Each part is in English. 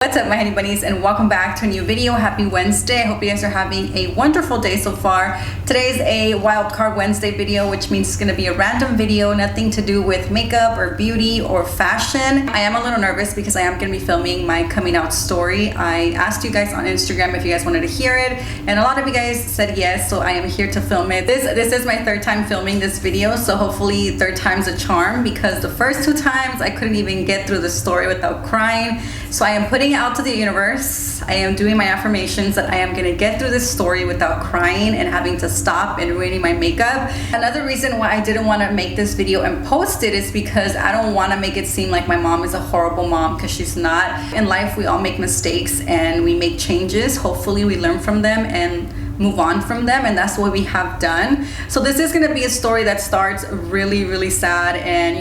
What's up, my honey bunnies, and welcome back to a new video. Happy Wednesday. I hope you guys are having a wonderful day so far. Today's a wild card Wednesday video, which means it's going to be a random video, nothing to do with makeup or beauty or fashion. I am a little nervous because I am going to be filming my coming out story. I asked you guys on Instagram if you guys wanted to hear it, and a lot of you guys said yes, so I am here to film it. This is my third time filming this video, so hopefully third time's a charm, because the first two times I couldn't even get through the story without crying. So I am putting out to the universe. I am doing my affirmations that I am gonna get through this story without crying and having to stop and ruining my makeup. Another reason why I didn't want to make this video and post it is because I don't want to make it seem like my mom is a horrible mom, because she's not. In life, we all make mistakes and we make changes. Hopefully we learn from them and move on from them, and that's what we have done. So this is gonna be a story that starts really sad, and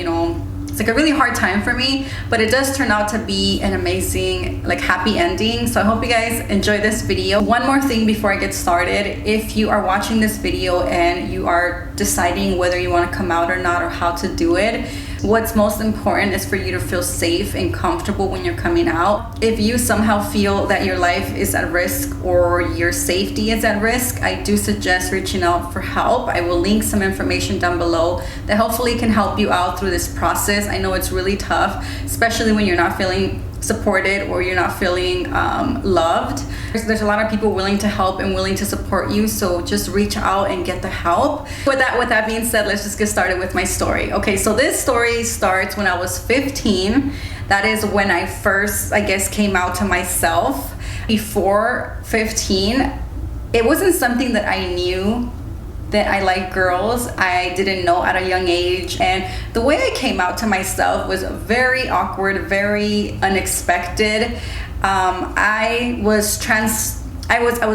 it's like a really hard time for me, but it does turn out to be an amazing, happy ending. So I hope you guys enjoy this video. One more thing before I get started: if you are watching this video and you are deciding whether you want to come out or not, or how to do it, what's most important is for you to feel safe and comfortable when you're coming out. If you somehow feel that your life is at risk or your safety is at risk, I do suggest reaching out for help. I will link some information down below that hopefully can help you out through this process. I know it's really tough, especially when you're not feeling supported or you're not feeling loved. There's a lot of people willing to help and willing to support you, so just reach out and get the help. With that being said, let's just get started with my story. Okay, so this story starts when I was 15. That is when I first, came out to myself. Before 15, it wasn't something that I knew that I like girls. I didn't know at a young age, and the way I came out to myself was very awkward, very unexpected. I was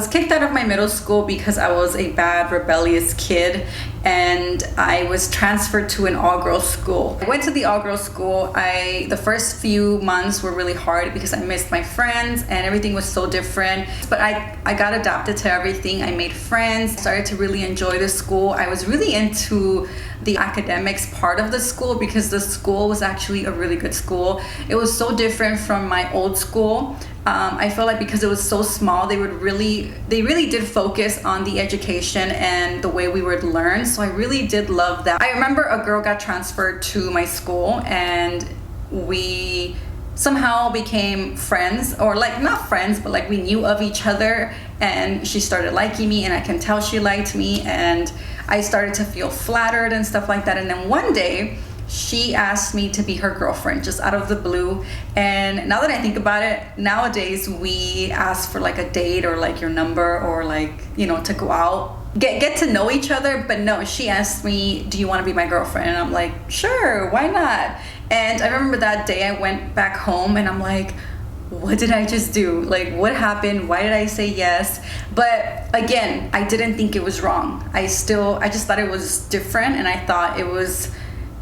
kicked out of my middle school because I was a bad, rebellious kid, and I was transferred to an all-girls school. I went to the all-girls school. The first few months were really hard because I missed my friends and everything was so different. But I got adapted to everything. I made friends, started to really enjoy the school. I was really into the academics part of the school because the school was actually a really good school. It was so different from my old school. I feel like because it was so small, they really did focus on the education and the way we would learn. So I really did love that. I remember a girl got transferred to my school, and we somehow became friends, or not friends, but we knew of each other, and she started liking me, and I can tell she liked me, and I started to feel flattered and stuff like that. And then one day she asked me to be her girlfriend, just out of the blue. And now that I think about it, nowadays we ask for a date, or your number, or to go out, get to know each other. But no, she asked me, do you want to be my girlfriend? And I'm like, sure, why not? And I remember that day I went back home and I'm like, what did I just do? What happened? Why did I say yes? But again, I didn't think it was wrong. I just thought it was different, and I thought it was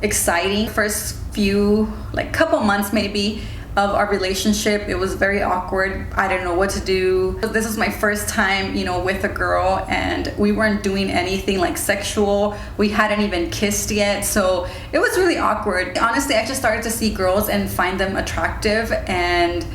exciting. First few couple months maybe of our relationship, it was very awkward. I didn't know what to do. This was my first time with a girl, and we weren't doing anything sexual. We hadn't even kissed yet, so it was really awkward. Honestly, I just started to see girls and find them attractive, and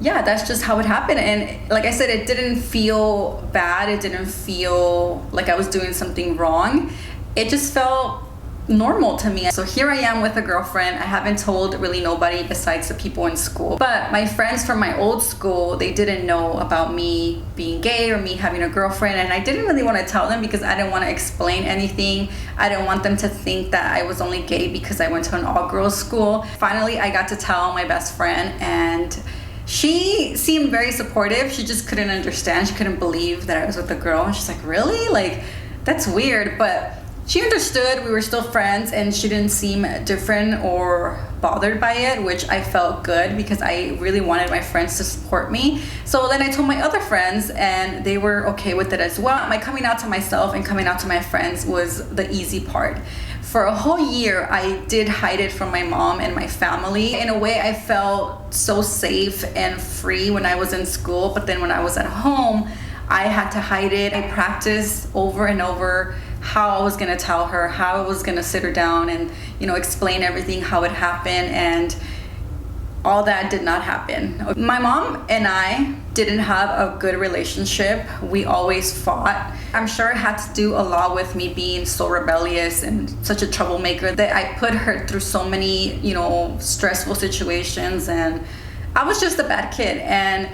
yeah, that's just how it happened. And like I said, it didn't feel bad. It didn't feel like I was doing something wrong. It just felt normal to me. So here I am with a girlfriend. I haven't told really nobody besides the people in school, but my friends from my old school, they didn't know about me being gay or me having a girlfriend, and I didn't really want to tell them because I didn't want to explain anything. I didn't want them to think that I was only gay because I went to an all-girls school. Finally, I got to tell my best friend, and she seemed very supportive. She just couldn't understand. She couldn't believe that I was with a girl, and she's like, really? That's weird. But she understood. We were still friends, and she didn't seem different or bothered by it, which I felt good because I really wanted my friends to support me. So then I told my other friends, and they were okay with it as well. My coming out to myself and coming out to my friends was the easy part. For a whole year, I did hide it from my mom and my family. In a way, I felt so safe and free when I was in school, but then when I was at home, I had to hide it. I practiced over and over how I was gonna tell her, how I was gonna sit her down and explain everything, how it happened. And all that did not happen. My mom and I didn't have a good relationship. We always fought. I'm sure it had to do a lot with me being so rebellious and such a troublemaker that I put her through so many, stressful situations, and I was just a bad kid. And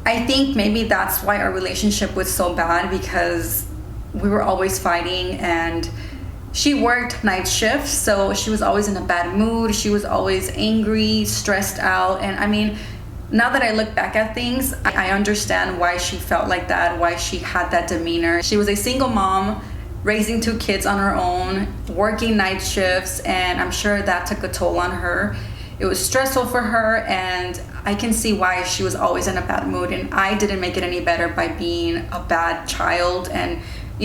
I think maybe that's why our relationship was so bad, because we were always fighting, and she worked night shifts, so she was always in a bad mood. She was always angry, stressed out. And I mean, now that I look back at things, I understand why she felt like that, why she had that demeanor. She was a single mom, raising 2 kids on her own, working night shifts, and I'm sure that took a toll on her. It was stressful for her, and I can see why she was always in a bad mood. And I didn't make it any better by being a bad child and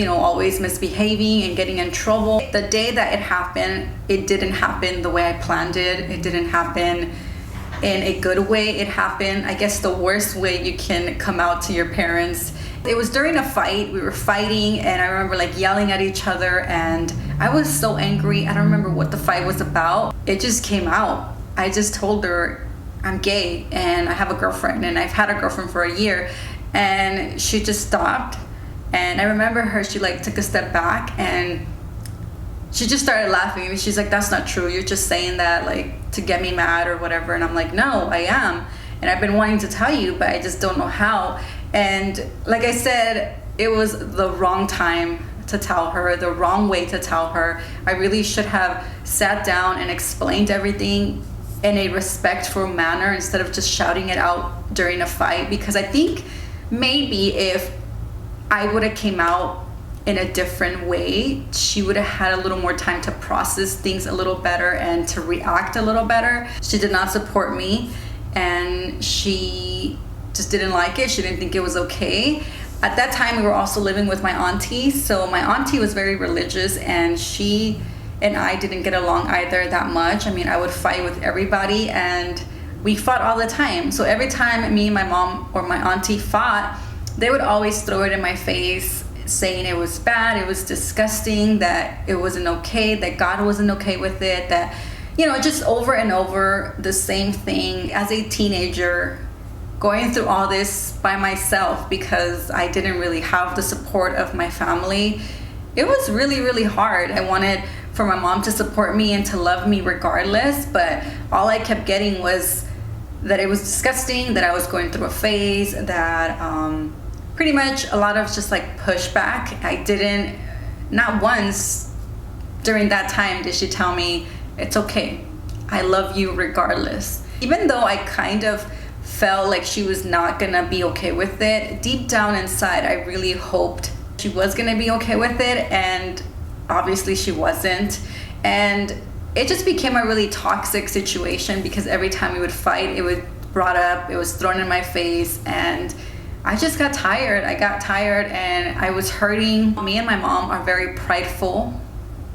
always misbehaving and getting in trouble. The day that it happened, it didn't happen the way I planned it. It didn't happen in a good way. It happened, I guess, the worst way you can come out to your parents. It was during a fight. We were fighting, and I remember yelling at each other, and I was so angry. I don't remember what the fight was about. It just came out. I just told her I'm gay and I have a girlfriend, and I've had a girlfriend for a year, and she just stopped. And I remember her, she took a step back, and she just started laughing. And she's like, "That's not true. You're just saying that to get me mad or whatever." And I'm like, "No, I am. And I've been wanting to tell you, but I just don't know how." And like I said, it was the wrong time to tell her, the wrong way to tell her. I really should have sat down and explained everything in a respectful manner instead of just shouting it out during a fight. Because I think maybe if I would have came out in a different way, she would have had a little more time to process things a little better and to react a little better. She did not support me, and she just didn't like it. She didn't think it was okay. At that time, we were also living with my auntie. So my auntie was very religious, and she and I didn't get along either that much. I mean, I would fight with everybody, and we fought all the time. So every time me and my mom or my auntie fought, they would always throw it in my face, saying it was bad, it was disgusting, that it wasn't okay, that God wasn't okay with it, that, just over and over the same thing. As a teenager, going through all this by myself because I didn't really have the support of my family, it was really, really hard. I wanted for my mom to support me and to love me regardless, but all I kept getting was that it was disgusting, that I was going through a phase, that pretty much a lot of just pushback. I didn't, not once during that time did she tell me, "It's okay, I love you regardless." Even though I kind of felt like she was not gonna be okay with it, deep down inside I really hoped she was gonna be okay with it, and obviously she wasn't. And it just became a really toxic situation, because every time we would fight, it was brought up, it was thrown in my face, and I just got tired. I got tired, and I was hurting. Me and my mom are very prideful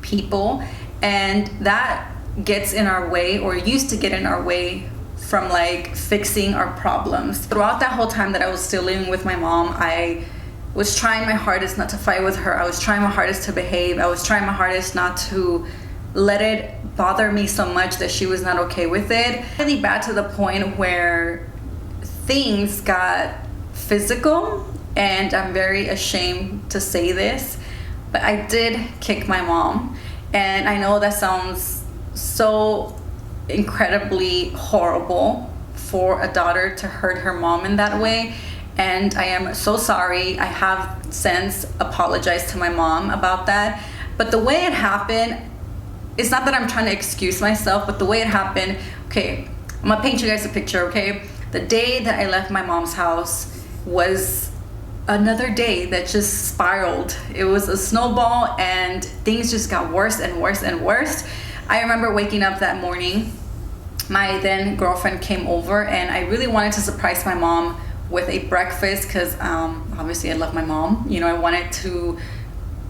people, and that gets in our way, or used to get in our way, from fixing our problems. Throughout that whole time that I was still living with my mom, I was trying my hardest not to fight with her. I was trying my hardest to behave. I was trying my hardest not to let it bother me so much that she was not okay with it. Really bad, to the point where things got physical, and I'm very ashamed to say this, but I did kick my mom. And I know that sounds so incredibly horrible for a daughter to hurt her mom in that way, and I am so sorry. I have since apologized to my mom about that, but the way it happened, it's not that I'm trying to excuse myself, but the way it happened, okay, I'm gonna paint you guys a picture, okay? The day that I left my mom's house was another day that just spiraled. It was a snowball, and things just got worse and worse and worse. I remember waking up that morning, my then girlfriend came over, and I really wanted to surprise my mom with a breakfast, because obviously I love my mom. I wanted to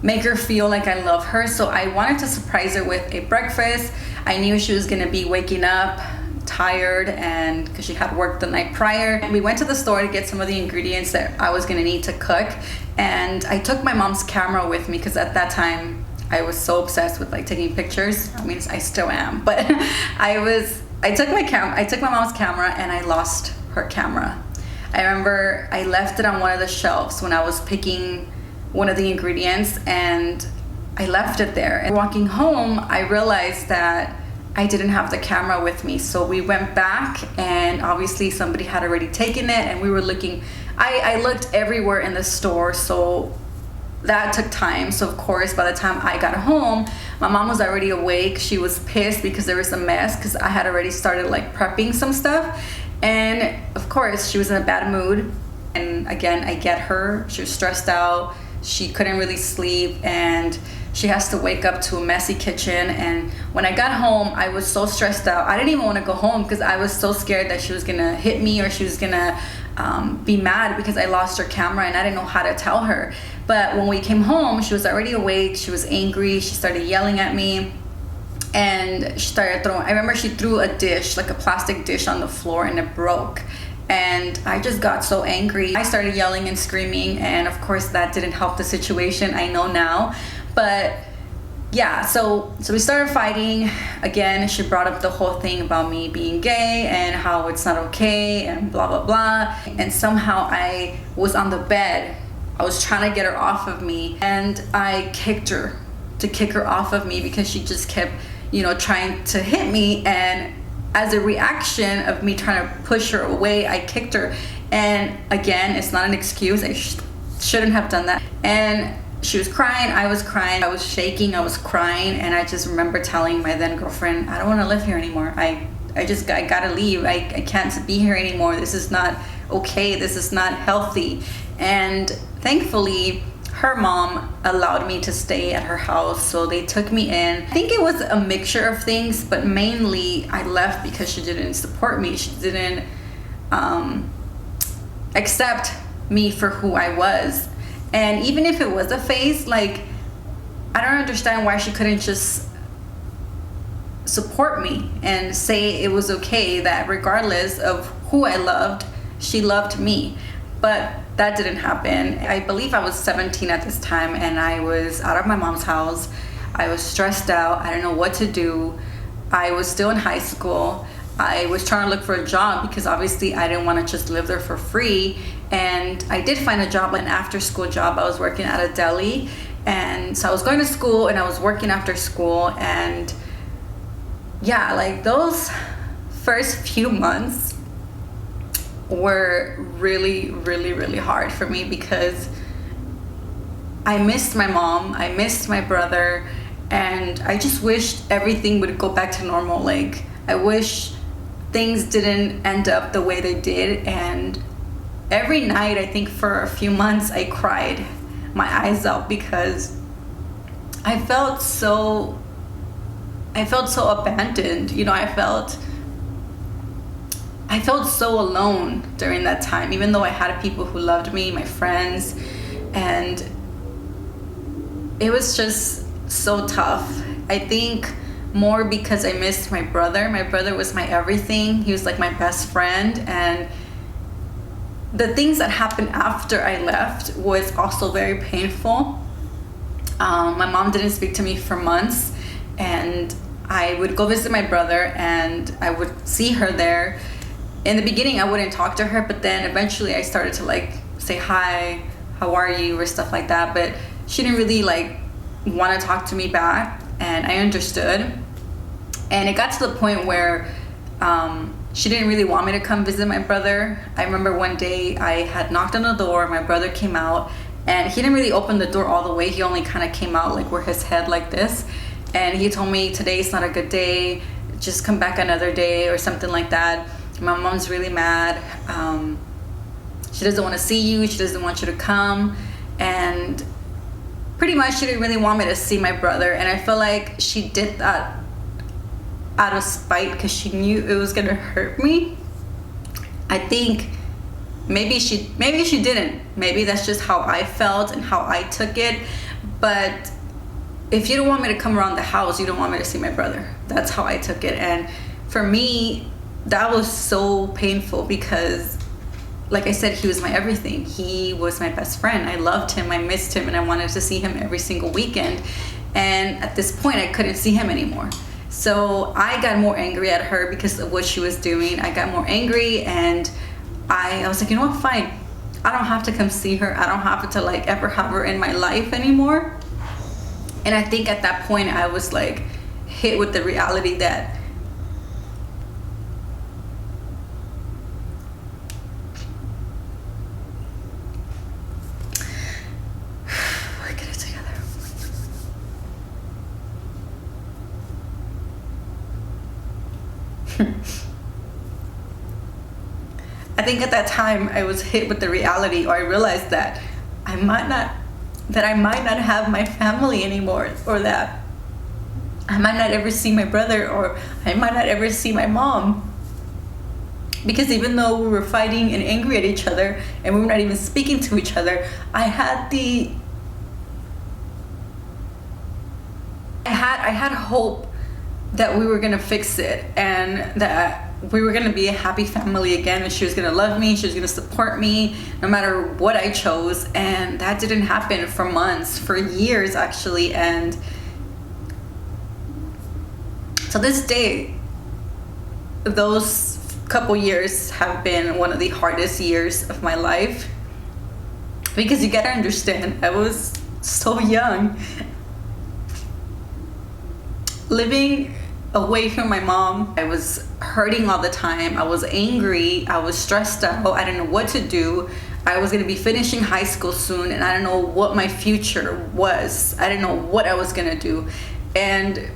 make her feel like I love her, so I wanted to surprise her with a breakfast. I knew she was gonna be waking up tired, and because she had worked the night prior. We went to the store to get some of the ingredients that I was gonna need to cook, and I took my mom's camera with me, because at that time I was so obsessed with taking pictures. I mean, I still am, but I was I took my mom's camera and I lost her camera. I remember I left it on one of the shelves when I was picking one of the ingredients, and I left it there. And walking home, I realized that I didn't have the camera with me. So we went back, and obviously somebody had already taken it, and we were looking. I looked everywhere in the store, so that took time. So of course, by the time I got home, my mom was already awake. She was pissed because there was a mess, because I had already started like prepping some stuff. And of course, she was in a bad mood. And again, I get her. She was stressed out. She couldn't really sleep, and she has to wake up to a messy kitchen. And when I got home, I was so stressed out. I didn't even want to go home because I was so scared that she was gonna hit me, or she was gonna be mad because I lost her camera, and I didn't know how to tell her. But when we came home, she was already awake. She was angry. She started yelling at me, and she started throwing. I remember she threw a dish, like a plastic dish, on the floor, and it broke. And I just got so angry. I started yelling and screaming, and of course that didn't help the situation. I know now. But yeah, so we started fighting again. She brought up the whole thing about me being gay and how it's not okay and blah blah blah. And somehow I was on the bed. I was trying to get her off of me, and I kicked her to kick her off of me because she just kept, trying to hit me. And as a reaction of me trying to push her away, I kicked her. And again, it's not an excuse. I shouldn't have done that. And she was crying, I was crying, I was shaking, I was crying. And I just remember telling my then girlfriend, I don't want to live here anymore. I gotta leave. I can't be here anymore. This is not okay. This is not healthy. And thankfully, her mom allowed me to stay at her house, so they took me in. I think it was a mixture of things, but mainly I left because she didn't support me. She didn't accept me for who I was. And even if it was a phase, like, I don't understand why she couldn't just support me and say it was okay, that regardless of who I loved, she loved me. But that didn't happen. I believe I was 17 at this time, and I was out of my mom's house. I was stressed out. I didn't know what to do. I was still in high school. I was trying to look for a job because obviously I didn't want to just live there for free. And I did find a job, an after-school job. I was working at a deli. And so I was going to school and I was working after school. And yeah, like those first few months were really, really, really hard for me because I missed my mom, I missed my brother, and I just wished everything would go back to normal. Like, I wish things didn't end up the way they did. And every night, I think for a few months, I cried my eyes out because I felt so abandoned. I felt so alone during that time, even though I had people who loved me, my friends, and it was just so tough. I think more because I missed my brother. My brother was my everything. He was like my best friend, and the things that happened after I left was also very painful. My mom didn't speak to me for months, and I would go visit my brother and I would see her there. In the beginning, I wouldn't talk to her, but then eventually I started to like say hi, how are you, or stuff like that. But she didn't really like want to talk to me back, and I understood. And it got to the point where she didn't really want me to come visit my brother. I remember one day I had knocked on the door, my brother came out, and he didn't really open the door all the way. He only kind of came out like where his head like this. And he told me, today's not a good day, just come back another day or something like that. My mom's really mad. She doesn't want to see you. She doesn't want you to come. And pretty much she didn't really want me to see my brother. And I feel like she did that out of spite because she knew it was going to hurt me. I think maybe she didn't. Maybe that's just how I felt and how I took it. But if you don't want me to come around the house, you don't want me to see my brother. That's how I took it. And for me, that was so painful because, like I said, he was my everything. He was my best friend. I loved him, I missed him, and I wanted to see him every single weekend. And at this point, I couldn't see him anymore. So I got more angry at her because of what she was doing. I got more angry, and I was like, you know what, fine. I don't have to come see her. I don't have to like ever have her in my life anymore. And I think at that point I was like hit with the reality that get it together. I think at that time I was hit with the reality, or I realized that I might not have my family anymore, or that I might not ever see my brother, or I might not ever see my mom. Because even though we were fighting and angry at each other and we were not even speaking to each other, I had hope that we were gonna fix it, and that we were gonna be a happy family again, and she was gonna love me, she was gonna support me no matter what I chose. And that didn't happen for months, for years actually. And to this day, those couple years have been one of the hardest years of my life, because you gotta understand, I was so young, living away from my mom. I was hurting all the time. I was angry. I was stressed out. I didn't know what to do. I was going to be finishing high school soon, and I didn't know what my future was. I didn't know what I was going to do. And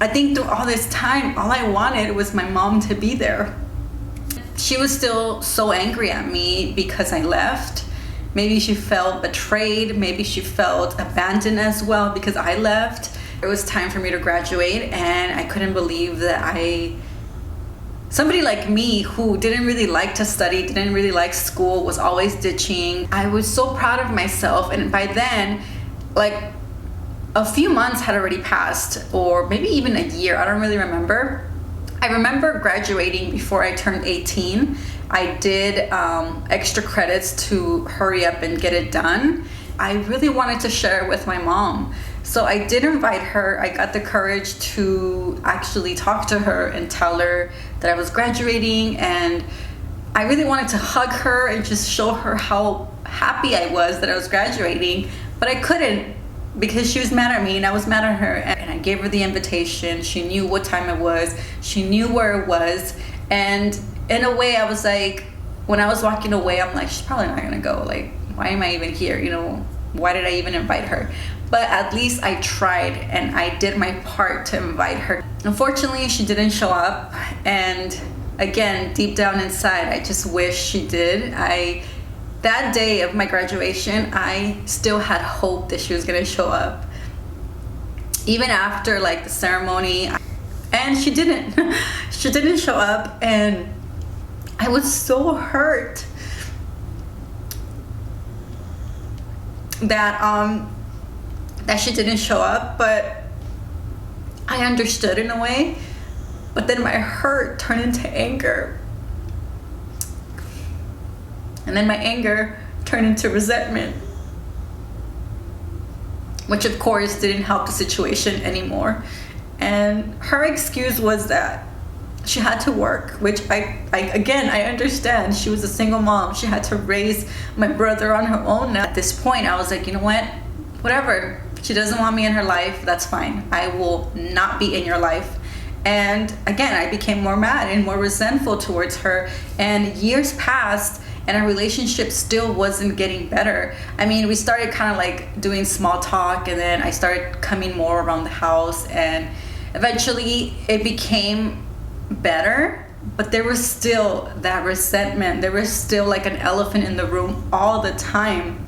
I think through all this time, all I wanted was my mom to be there. She was still so angry at me because I left. Maybe she felt betrayed. Maybe she felt abandoned as well because I left. It was time for me to graduate, and I couldn't believe that somebody like me who didn't really like to study, didn't really like school, was always ditching. I was so proud of myself, and by then, like, a few months had already passed, or maybe even a year, I don't really remember. I remember graduating before I turned 18. I did extra credits to hurry up and get it done. I really wanted to share it with my mom. So I did invite her. I got the courage to actually talk to her and tell her that I was graduating, and I really wanted to hug her and just show her how happy I was that I was graduating, but I couldn't because she was mad at me and I was mad at her. And I gave her the invitation. She knew what time it was. She knew where it was. And in a way, I was like, when I was walking away, I'm like, she's probably not gonna go. Like, why am I even here? You know, why did I even invite her? But at least I tried, and I did my part to invite her. Unfortunately, she didn't show up. And again, deep down inside, I just wish she did. That day of my graduation, I still had hope that she was gonna show up. Even after like the ceremony, and she didn't. She didn't show up, and I was so hurt that she didn't show up, but I understood in a way. But then my hurt turned into anger, and then my anger turned into resentment, which of course didn't help the situation anymore. And her excuse was that she had to work, which I understand. She was a single mom. She had to raise my brother on her own. Now, at this point, I was like, you know what? Whatever. She doesn't want me in her life. That's fine. I will not be in your life. And again, I became more mad and more resentful towards her. And years passed, and our relationship still wasn't getting better. I mean, we started kind of like doing small talk, and then I started coming more around the house, and eventually it became better. But there was still that resentment. There was still like an elephant in the room all the time,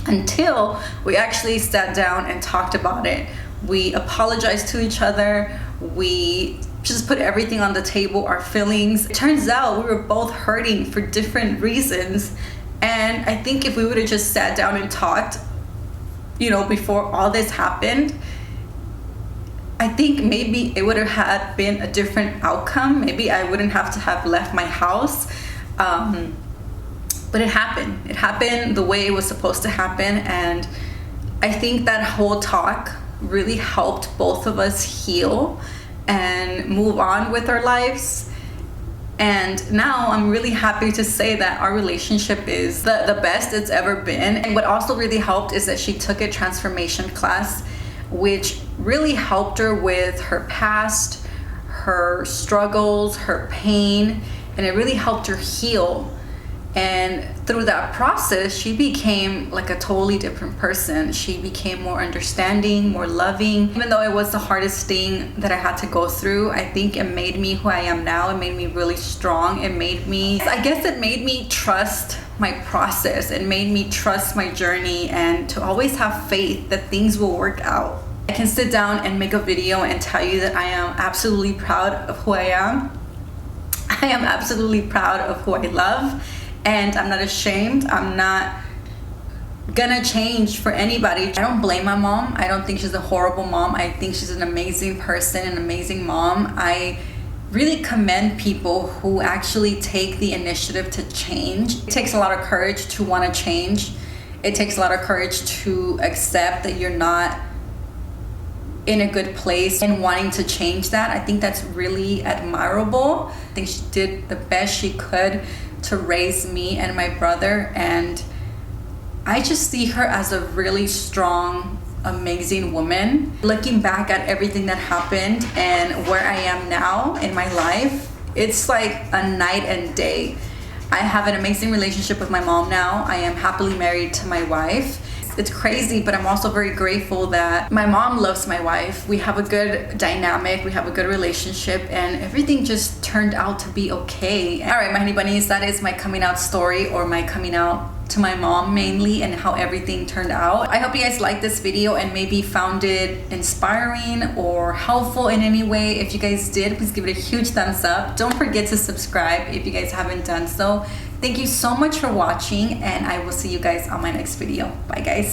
until we actually sat down and talked about it. We apologized to each other. We just put everything on the table, our feelings. It turns out we were both hurting for different reasons. And I think if we would have just sat down and talked, you know, before all this happened, I think maybe it would have had been a different outcome. Maybe I wouldn't have to have left my house. But it happened. It happened the way it was supposed to happen. And I think that whole talk really helped both of us heal. and move on with our lives. And now I'm really happy to say that our relationship is the best it's ever been. And what also really helped is that she took a transformation class, which really helped her with her past, her struggles, her pain, and it really helped her heal. And through that process, she became like a totally different person. She became more understanding, more loving. Even though it was the hardest thing that I had to go through, I think it made me who I am now. It made me really strong. It made me trust my process. It made me trust my journey and to always have faith that things will work out. I can sit down and make a video and tell you that I am absolutely proud of who I am. I am absolutely proud of who I love. And I'm not ashamed. I'm not gonna change for anybody. I don't blame my mom. I don't think she's a horrible mom. I think she's an amazing person, an amazing mom. I really commend people who actually take the initiative to change. It takes a lot of courage to want to change. It takes a lot of courage to accept that you're not in a good place and wanting to change that. I think that's really admirable. I think she did the best she could to raise me and my brother, and I just see her as a really strong, amazing woman. Looking back at everything that happened and where I am now in my life, it's like a night and day. I have an amazing relationship with my mom now. I am happily married to my wife. It's crazy, but I'm also very grateful that my mom loves my wife. We have a good dynamic, we have a good relationship, and everything just turned out to be okay. All right, my honey bunnies, that is my coming out story, or my coming out to my mom mainly, and how everything turned out. I hope you guys liked this video and maybe found it inspiring or helpful in any way. If you guys did, please give it a huge thumbs up. Don't forget to subscribe if you guys haven't done so. Thank you so much for watching, and I will see you guys on my next video. Bye guys.